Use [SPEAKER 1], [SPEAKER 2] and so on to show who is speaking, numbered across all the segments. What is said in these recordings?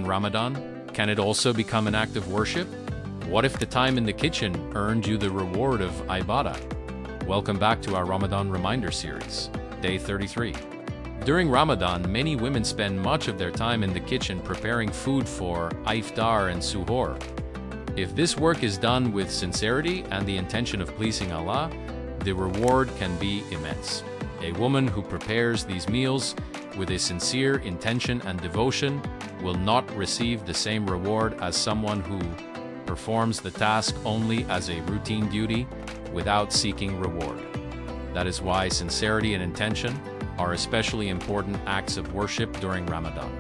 [SPEAKER 1] during Ramadan? Can it also become an act of worship? What if the time in the kitchen earned you the reward of ibadah? Welcome back to our Ramadan Reminder Series, Day 33. During Ramadan, many women spend much of their time in the kitchen preparing food for iftar and suhoor. If this work is done with sincerity and the intention of pleasing Allah, the reward can be immense. A woman who prepares these meals with a sincere intention and devotion will not receive the same reward as someone who performs the task only as a routine duty without seeking reward. That is why sincerity and intention are especially important acts of worship during Ramadan.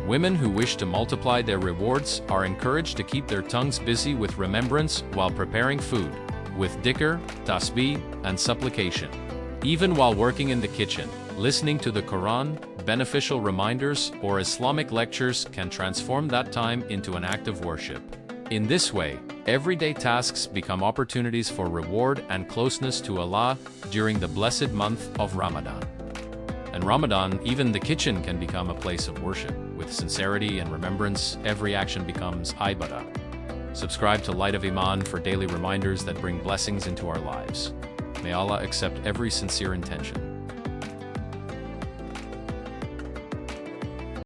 [SPEAKER 1] Women who wish to multiply their rewards are encouraged to keep their tongues busy with remembrance while preparing food, with dhikr, tasbih, and supplication. Even while working in the kitchen, listening to the Quran, beneficial reminders, or Islamic lectures can transform that time into an act of worship. In this way, everyday tasks become opportunities for reward and closeness to Allah during the blessed month of Ramadan. In Ramadan, even the kitchen can become a place of worship. With sincerity and remembrance, every action becomes ibadah. Subscribe to Light of Iman for daily reminders that bring blessings into our lives. May Allah accept every sincere intention.